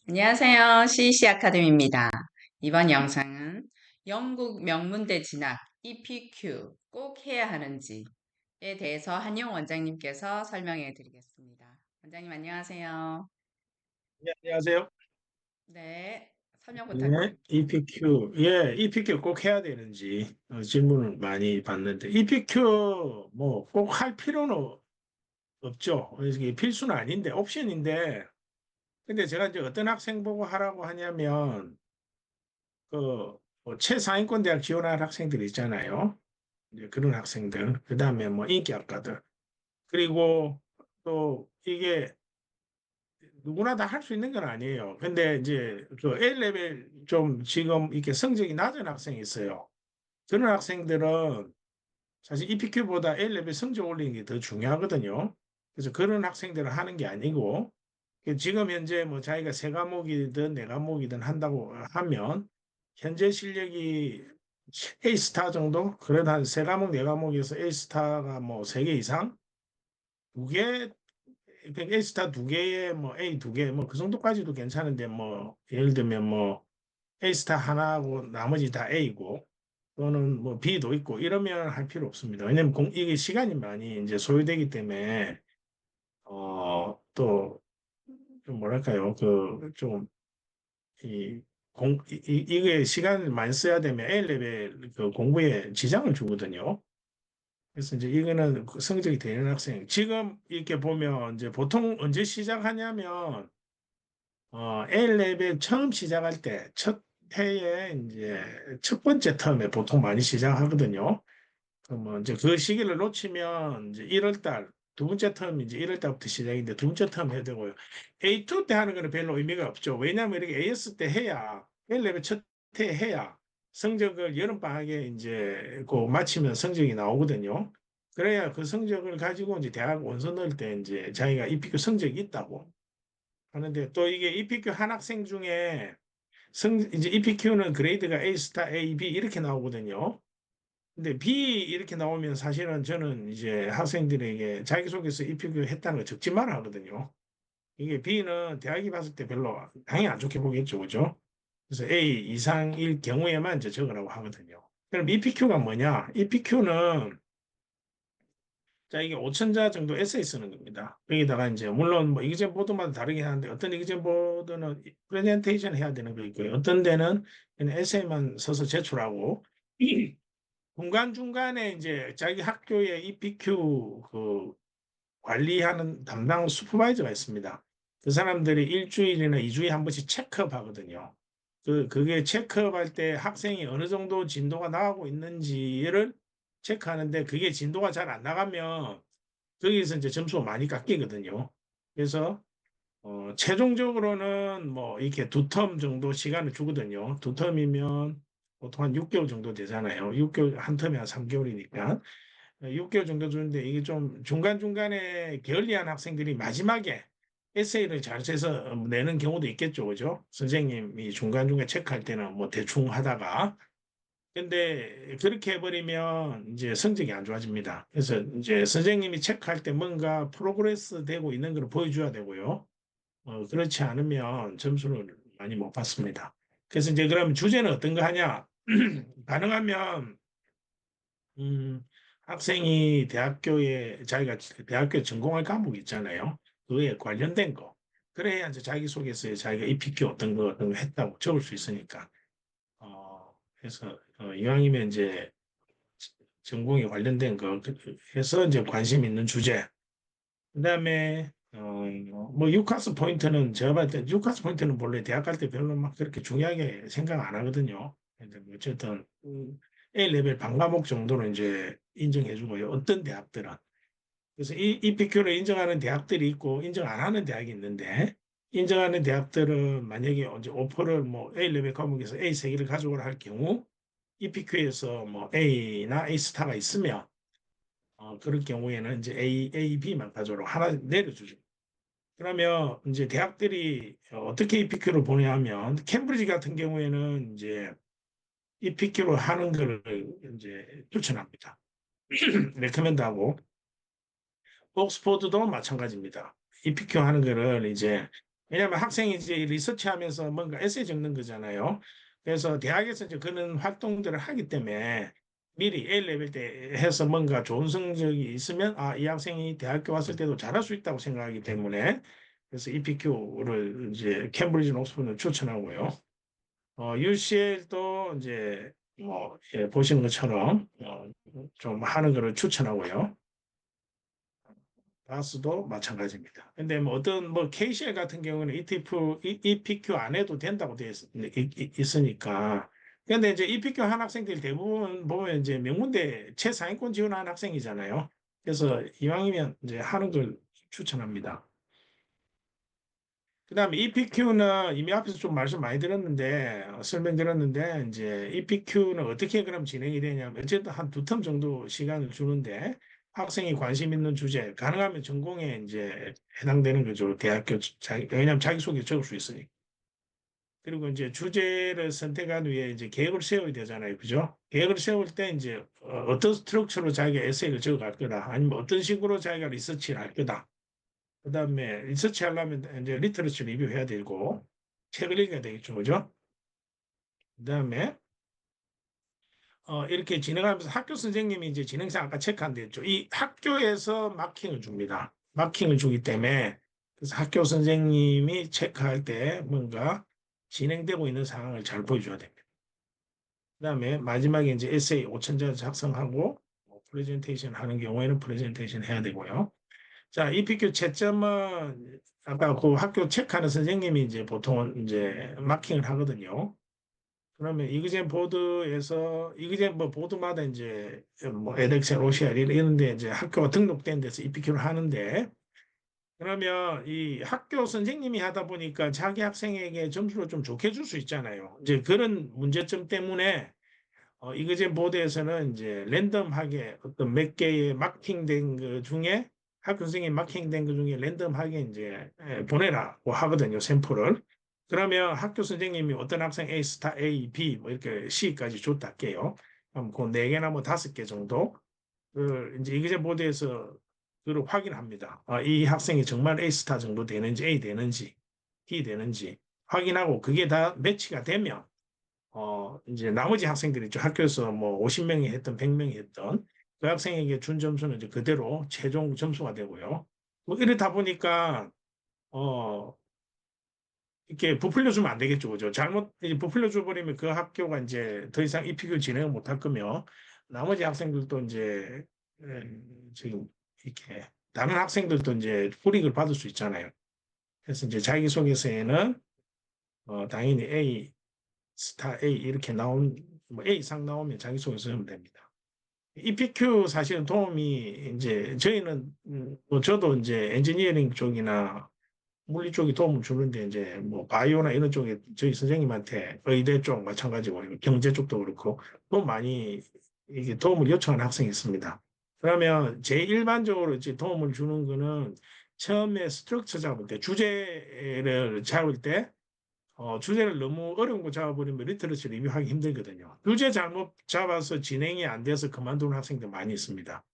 안녕하세요. CEC 아카데미입니다. 이번 영상은 영국 명문대 진학 EPQ 꼭 해야 하는지에 대해서 한용 원장님께서 설명해 드리겠습니다. 원장님 안녕하세요. 네, 안녕하세요. 네, 설명 네, 부탁드립니다. EPQ. EPQ 꼭 해야 되는지 질문을 많이 받는데, EPQ 뭐 꼭 할 필요는 없죠. 이게 필수는 아닌데, 옵션인데, 근데 제가 이제 어떤 학생 보고 하라고 하냐면, 최상위권 대학 지원할 학생들 있잖아요. 이제 그런 학생들, 그 다음에 뭐 인기학과들. 그리고 또 이게 누구나 다 할 수 있는 건 아니에요. 근데 이제 그 A레벨 좀 지금 이렇게 성적이 낮은 학생이 있어요. 그런 학생들은 사실 EPQ보다 A레벨 성적 올리는 게 더 중요하거든요. 그래서 그런 학생들은 하는 게 아니고 지금 현재 뭐 자기가 세 과목이든 네 과목이든 한다고 하면 현재 실력이 A스타 정도? 그래도 한 세 과목 네 과목에서 A스타가 뭐 세 개 이상? 두 개, 그러니까 A스타 두 개에 뭐 A 두 개, 뭐 그 정도까지도 괜찮은데 뭐 예를 들면 뭐 A스타 하나하고 나머지 다 A고 또는 뭐 B도 있고 이러면 할 필요 없습니다. 왜냐면 이게 시간이 많이 이제 소요되기 때문에 또 좀 뭐랄까요 그 좀 이 이게 시간을 많이 써야 되면 A 레벨 그 공부에 지장을 주거든요. 그래서 이제 이거는 그 성적이 되는 학생 지금 이렇게 보면 이제 보통 언제 시작하냐면 A 레벨 처음 시작할 때 첫 해에 이제 첫 번째 텀에 보통 많이 시작하거든요. 그러면 이제 그 시기를 놓치면 이제 1월 달 두 번째 텀이 이제 1월 달부터 시작인데 두 번째 텀 해야 되고요. A2 때 하는 거는 별로 의미가 없죠. 왜냐하면 이렇게 AS 때 해야 A 레벨 첫 해 해야 성적을 여름 방학에 이제 그 마치면 성적이 나오거든요. 그래야 그 성적을 가지고 이제 대학 원서 넣을 때 이제 자기가 EPQ 성적이 있다고 하는데 또 이게 EPQ 한 학생 중에 이제 EPQ는 그레이드가 A 스타, A, B 이렇게 나오거든요. 근데 B 이렇게 나오면 사실은 저는 이제 학생들에게 자기소개서 EPQ 했다는 거 적지 말아 하거든요. 이게 B는 대학이 봤을 때 별로 당연히 안 좋게 보겠죠, 그죠? 그래서 A 이상일 경우에만 이제 적으라고 하거든요. 그럼 EPQ가 뭐냐? EPQ는 자, 이게 5천자 정도 에세이 쓰는 겁니다. 여기다가 이제, 물론 뭐 이기전 보드마다 다르긴 한데, 어떤 이기전 보드는 프레젠테이션 해야 되는 거 있고요. 어떤 데는 그냥 에세이만 써서 제출하고, 중간중간에 이제 자기 학교의 EPQ 그 관리하는 담당 슈퍼바이저가 있습니다. 그 사람들이 일주일이나 이주일에 한 번씩 체크업 하거든요. 그게 체크업 할 때 학생이 어느 정도 진도가 나가고 있는지를 체크하는데 그게 진도가 잘 안 나가면 거기에서 이제 점수가 많이 깎이거든요. 그래서 최종적으로는 뭐 이렇게 두 텀 정도 시간을 주거든요. 두 텀이면 보통 한 6개월 정도 되잖아요. 6개월, 한 텀이 한 3개월이니까. 6개월 정도 주는데 이게 좀 중간중간에 게을리한 학생들이 마지막에 에세이를 잘 써서 내는 경우도 있겠죠. 그죠? 선생님이 중간중간 체크할 때는 뭐 대충 하다가 근데 그렇게 해버리면 이제 성적이 안 좋아집니다. 그래서 이제 선생님이 체크할 때 뭔가 프로그레스 되고 있는 걸 보여줘야 되고요. 그렇지 않으면 점수를 많이 못 받습니다. 그래서 이제 그럼 주제는 어떤 거 하냐? 가능하면 학생이 대학교에 자기가 대학교에 전공할 과목 있잖아요. 그에 관련된 거. 그래야 이제 자기소개서에 자기가 EPQ 어떤 거 했다고 적을 수 있으니까. 그래서 이왕이면 이제 전공에 관련된 거 해서 이제 관심 있는 주제. 그다음에 뭐 유카스 포인트는 제가 봤을 때 유카스 포인트는 본래 대학 갈 때 별로 막 그렇게 중요하게 생각 안 하거든요. 근데 뭐 어쨌든 A 레벨 반 과목 정도는 이제 인정해주고요. 어떤 대학들은 그래서 이 PQ를 인정하는 대학들이 있고 인정 안 하는 대학이 있는데 인정하는 대학들은 만약에 언제 오퍼를 뭐 A 레벨 과목에서 A 세 개를 가져오라 할 경우 이 PQ에서 뭐 A나 A 스타가 있으면 그럴 경우에는 이제 A, B만 가져오라고 하나 내려주죠. 그러면 이제 대학들이 어떻게 EPQ를 보냐면 캠브리지 같은 경우에는 이제 EPQ로 하는 거를 이제 추천합니다. 레커멘드하고 옥스포드도 마찬가지입니다. EPQ 하는 거를 이제 왜냐하면 학생이 이제 리서치하면서 뭔가 에세이 적는 거잖아요. 그래서 대학에서 이제 그런 활동들을 하기 때문에 미리 A레벨 때 해서 뭔가 좋은 성적이 있으면 이 학생이 대학교 왔을 때도 잘할 수 있다고 생각하기 때문에 그래서 EPQ를 이제 캠브리지 옥스퍼드는 추천하고요. UCL도 이제 보시는 것처럼 좀 하는 거를 추천하고요. 바스도 마찬가지입니다. 근데 뭐 어떤 뭐 KCL 같은 경우는 EPQ 안 해도 된다고 되어 있으니까. 근데 이제 EPQ 한 학생들 대부분 보면 이제 명문대 최상위권 지원한 학생이잖아요. 그래서 이왕이면 이제 하는 걸 추천합니다. 그다음에 EPQ는 이미 앞에서 좀 말씀 많이 들었는데 설명드렸는데 이제 EPQ는 어떻게 그럼 진행이 되냐면 어쨌든 한 두 텀 정도 시간을 주는데 학생이 관심 있는 주제 가능하면 전공에 이제 해당되는 거죠. 대학교 왜냐하면 자기소개 적을 수 있으니까. 그리고 이제 주제를 선택한 후에 이제 계획을 세워야 되잖아요. 그죠? 계획을 세울 때 이제 어떤 스트럭처로 자기가 에세이를 적어갈 거다. 아니면 어떤 식으로 자기가 리서치를 할 거다. 그다음에 리서치 하려면 이제 리터러처 리뷰해야 되고 책을 읽어야 되겠죠, 그죠? 그다음에 이렇게 진행하면서 학교 선생님이 이제 진행상 아까 체크한 데 있죠. 이 학교에서 마킹을 줍니다. 마킹을 주기 때문에 그래서 학교 선생님이 체크할 때 뭔가 진행되고 있는 상황을 잘 보여줘야 됩니다. 그다음에 마지막에 이제 에세이 5천자 작성하고 프레젠테이션 하는 경우에는 프레젠테이션 해야 되고요. 자, EPQ 채점은 아까 그 학교 체크하는 선생님이 이제 보통 이제 마킹을 하거든요. 그러면 이그젠 보드에서 이그젠 뭐 보드마다 이제 뭐 에덱셀, OCR 이런 데 이제 학교가 등록된 데서 EPQ를 하는데 그러면 이 학교 선생님이 하다 보니까 자기 학생에게 점수를 좀 좋게 줄 수 있잖아요. 이제 그런 문제점 때문에 이그젠 보드에서는 이제 랜덤하게 어떤 몇 개의 마킹된 그 중에 학교 선생님이 마킹된 그 중에 랜덤하게 이제 보내라고 하거든요, 샘플을. 그러면 학교 선생님이 어떤 학생 A 스타, A, B 뭐 이렇게 C까지 줬다 할게요. 그럼 그 네 개나 뭐 다섯 개 정도 그 이제 이그젠 보드에서 그걸 확인합니다. 이 학생이 정말 A 스타 정도 되는지 A 되는지 D 되는지 확인하고 그게 다 매치가 되면 이제 나머지 학생들이 있죠. 학교에서 뭐 50명이 했던 100명이 했던 그 학생에게 준 점수는 이제 그대로 최종 점수가 되고요. 뭐 이렇다 보니까 어 이렇게 부풀려 주면 안 되겠죠. 그죠? 잘못 이제 부풀려 줘 버리면 그 학교가 이제 더 이상 입학을 진행을 못할 거며 나머지 학생들도 이제 지금 이렇게 다른 학생들도 이제 불이익을 받을 수 있잖아요. 그래서 이제 자기소개서에는 당연히 A 스타 A 이렇게 뭐 A 이상 나오면 자기소개서 하면 됩니다. EPQ 사실은 도움이 이제 저희는 뭐 저도 이제 엔지니어링 쪽이나 물리 쪽이 도움을 주는데 이제 뭐 바이오나 이런 쪽에 저희 선생님한테 의대 쪽 마찬가지고 경제 쪽도 그렇고 또 많이 이게 도움을 요청하는 학생이 있습니다. 그러면 제일 일반적으로 이제 도움을 주는 거는 처음에 스트럭처 잡을 때 주제를 잡을 때 주제를 너무 어려운 거 잡아버리면 리터러치 리뷰하기 힘들거든요. 주제 잘못 잡아서 진행이 안 돼서 그만두는 학생들 많이 있습니다.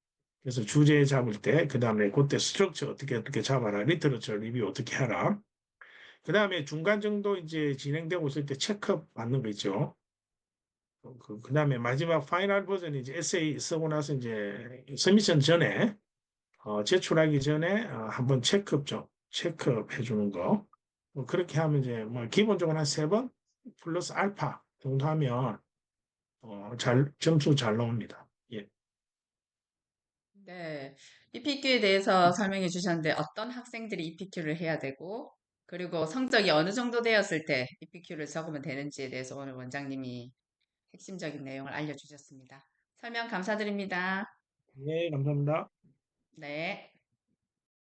그래서 주제 잡을 때, 그 다음에 그때 스트럭처 어떻게 잡아라, 리터러처 리뷰 어떻게 하라. 그 다음에 중간 정도 이제 진행되고 있을 때 체크 받는 거 있죠. 그 다음에 마지막 파이널 버전이 이제 에세이 쓰고 나서 이제 서미션 전에, 제출하기 전에 한번 체크해 주는 거. 뭐 그렇게 하면 이제 뭐 기본적으로 한 세 번 플러스 알파 정도 하면 점수 잘 나옵니다. 예. 네. EPQ에 대해서 설명해 주셨는데 어떤 학생들이 EPQ를 해야 되고 그리고 성적이 어느 정도 되었을 때 EPQ를 적으면 되는지에 대해서 오늘 원장님이 핵심적인 내용을 알려주셨습니다. 설명 감사드립니다. 네, 감사합니다. 네.